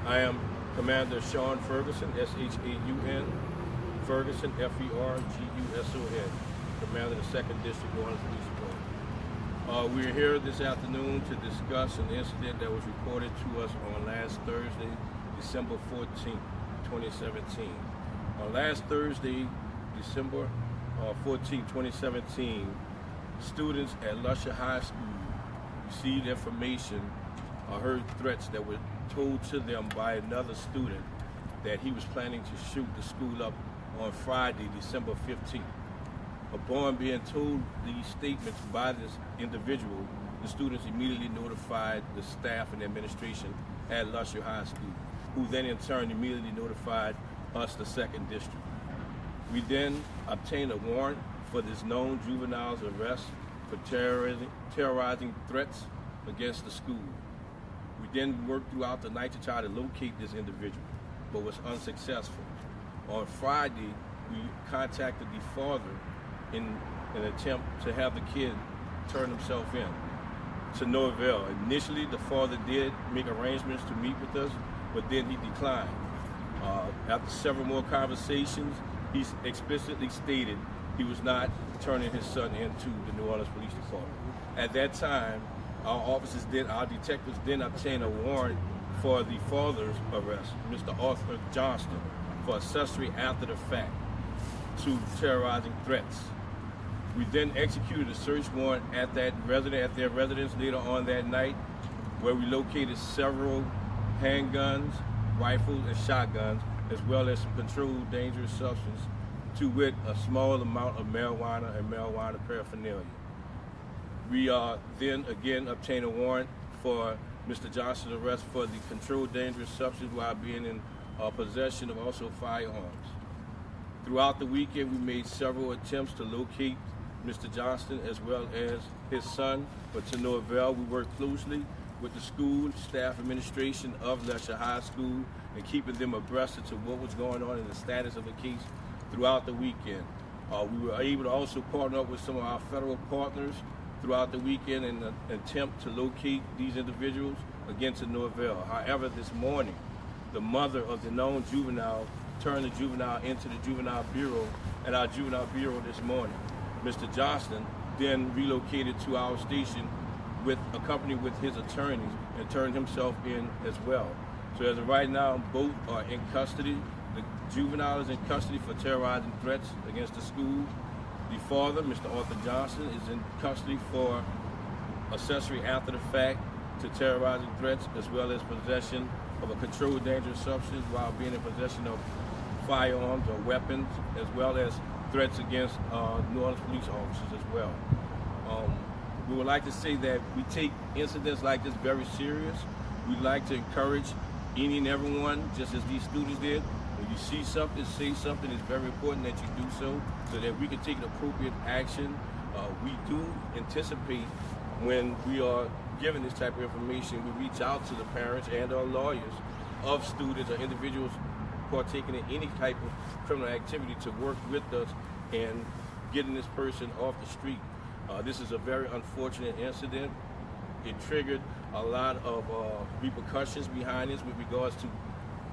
I am Commander Shaun Ferguson, S-H-A-U-N, Ferguson, F-E-R-G-U-S-O-N, Commander of the 2nd District New Orleans Police Department. We're here this afternoon to discuss an incident that was reported to us on last Thursday, December 14th, 2017. On last Thursday, December 14th, 2017, students at Lusher High School received information or heard threats that were told to them by another student that he was planning to shoot the school up on Friday, December 15th. Upon being told these statements by this individual, the students immediately notified the staff and administration at Lusher High School, who then in turn immediately notified us, the 2nd District. We then obtained a warrant for this known juvenile's arrest for terrorizing threats against the school. We then worked throughout the night to try to locate this individual, but was unsuccessful. On Friday, we contacted the father in an attempt to have the kid turn himself in, to no avail. Initially, the father did make arrangements to meet with us, but then he declined. After several more conversations, he explicitly stated he was not turning his son into the New Orleans Police Department. At that time, our detectives then obtained a warrant for the father's arrest, Mr. Arthur Johnston, for accessory after the fact to terrorizing threats. We then executed a search warrant at their residence later on that night, where we located several handguns, rifles, and shotguns, as well as some controlled dangerous substance, to wit, a small amount of marijuana and marijuana paraphernalia. We then again obtained a warrant for Mr. Johnston's arrest for the controlled dangerous substance while being in possession of also firearms. Throughout the weekend, we made several attempts to locate Mr. Johnston as well as his son, but to no avail. We worked closely with the school, staff, administration of Lusher High School, and keeping them abreast as to what was going on and the status of the case throughout the weekend. We were able to also partner up with some of our federal partners throughout the weekend in an attempt to locate these individuals, again to no avail. However, this morning, the mother of the known juvenile turned the juvenile into the juvenile bureau at our juvenile bureau this morning. Mr. Johnston then relocated to our station accompanied with his attorneys and turned himself in as well. So as of right now, both are in custody. The juvenile is in custody for terrorizing threats against the school. The father, Mr. Arthur Johnston, is in custody for accessory after the fact to terrorizing threats, as well as possession of a controlled dangerous substance while being in possession of firearms or weapons, as well as threats against New Orleans police officers as well. We would like to say that we take incidents like this very serious. We'd like to encourage any and everyone, just as these students did. When you see something, say something. It's very important that you do so that we can take appropriate action. We do anticipate when we are given this type of information, we reach out to the parents and our lawyers of students or individuals partaking in any type of criminal activity to work with us in getting this person off the street. This is a very unfortunate incident. It triggered a lot of repercussions behind this with regards to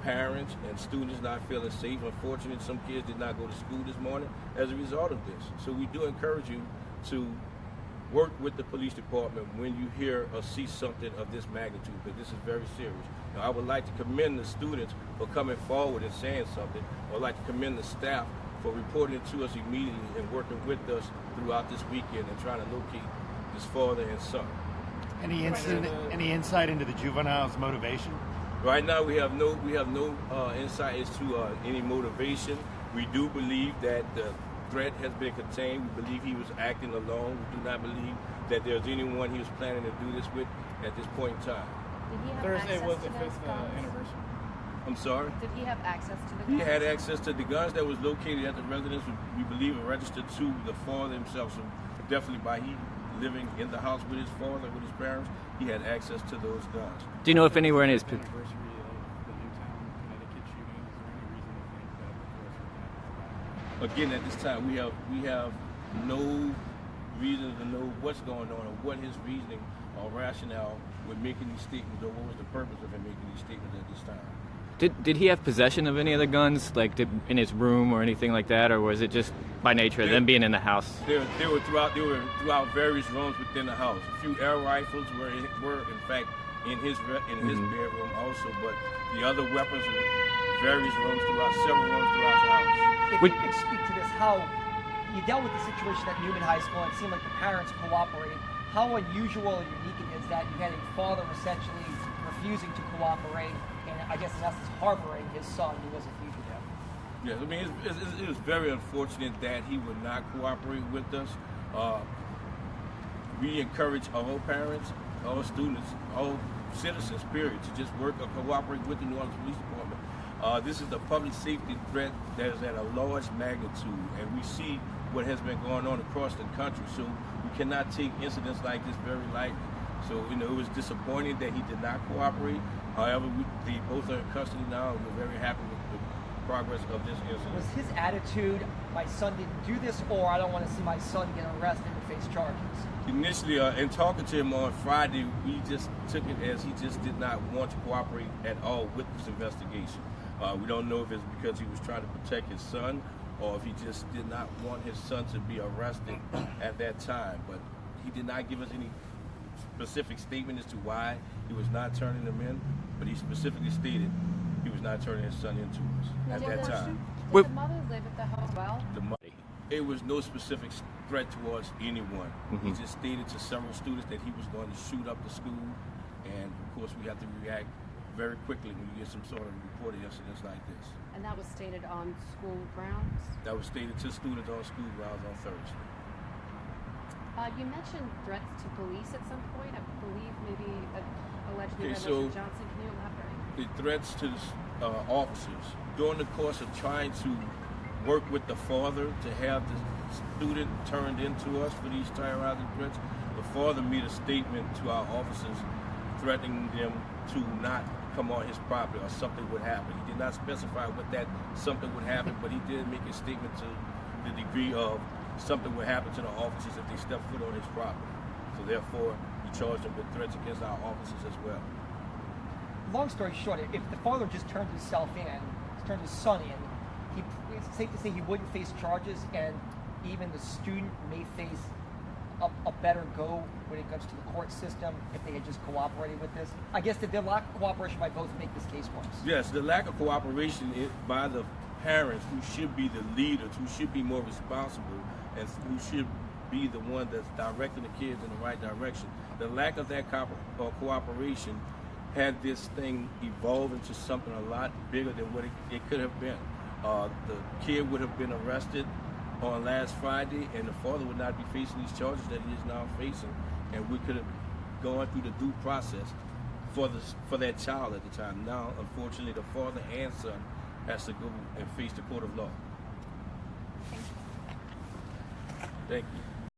parents and students not feeling safe. Unfortunately, some kids did not go to school this morning as a result of this. So we do encourage you to work with the police department when you hear or see something of this magnitude, because this is very serious. Now, I would like to commend the students for coming forward and saying something. I would like to commend the staff for reporting it to us immediately and working with us throughout this weekend and trying to locate this father and son. Any insight into the juvenile's motivation? Right now, we have no insight as to any motivation. We do believe that the threat has been contained. We believe he was acting alone. We do not believe that there's anyone he was planning to do this with at this point in time. Did he have Thursday was the access to 5th guns? anniversary. I'm sorry? Did he have access to the guns? He had access to the guns that was located at the residence. We believe are registered to the father himself. So definitely by he living in the house with his father, with his parents, he had access to those guns. Do you know if anywhere in his... Anniversary of the Newtown, Connecticut shooting, is there any reason to think that the force would Again, at this time, we have no reason to know what's going on or what his reasoning or rationale with making these statements, or what was the purpose of him making these statements at this time. Did he have possession of any of the guns, like in his room or anything like that, or was it just by nature of them being in the house? They were throughout various rooms within the house. A few air rifles were in fact in his bedroom also, but the other weapons were various rooms several rooms throughout the house. If you could speak to this, how you dealt with the situation at Newman High School, and it seemed like the parents cooperated. How unusual and unique it is that you had a father essentially refusing to cooperate, and I guess in essence harboring his son who was a fugitive. Yes, I mean it was very unfortunate that he would not cooperate with us. We encourage all parents, all students, all citizens, period, to just work or cooperate with the New Orleans Police Department. This is a public safety threat that is at a large magnitude, and we see what has been going on across the country. So we cannot take incidents like this very lightly. So, it was disappointing that he did not cooperate. However, they both are in custody now, and we're very happy with the progress of this incident. Was his attitude, my son didn't do this, or I don't want to see my son get arrested and face charges? Initially, in talking to him on Friday, we just took it as he just did not want to cooperate at all with this investigation. We don't know if it's because he was trying to protect his son, or if he just did not want his son to be arrested at that time. But he did not give us any specific statement as to why he was not turning them in, but he specifically stated he was not turning his son into us at that time. Did the mother live at the home as well? It was no specific threat towards anyone. He just stated to several students that he was going to shoot up the school, and of course we have to react very quickly when you get some sort of reported incidents like this. And that was stated on school grounds? That was stated to students on school grounds on Thursday. You mentioned threats to police at some point. I believe maybe allegedly by so Mr. Johnson. Can you elaborate? The threats to the officers during the course of trying to work with the father to have the student turned into us for these terrorizing threats, the father made a statement to our officers threatening them to not come on his property or something would happen. He did not specify what that something would happen, but he did make a statement to the degree of something would happen to the officers if they step foot on his property. So therefore, he charged them with threats against our officers as well. Long story short, if the father just turned himself in, turned his son in, it's safe to say he wouldn't face charges, and even the student may face a better go when it comes to the court system if they had just cooperated with this. I guess the lack of cooperation by both make this case worse. Yes, the lack of cooperation by the parents, who should be the leaders, who should be more responsible, and who should be the one that's directing the kids in the right direction. The lack of that cooperation had this thing evolve into something a lot bigger than what it could have been. The kid would have been arrested on last Friday, and the father would not be facing these charges that he is now facing, and we could have gone through the due process for that child at the time. Now, unfortunately, the father and son has to go and face the court of law. Thank you.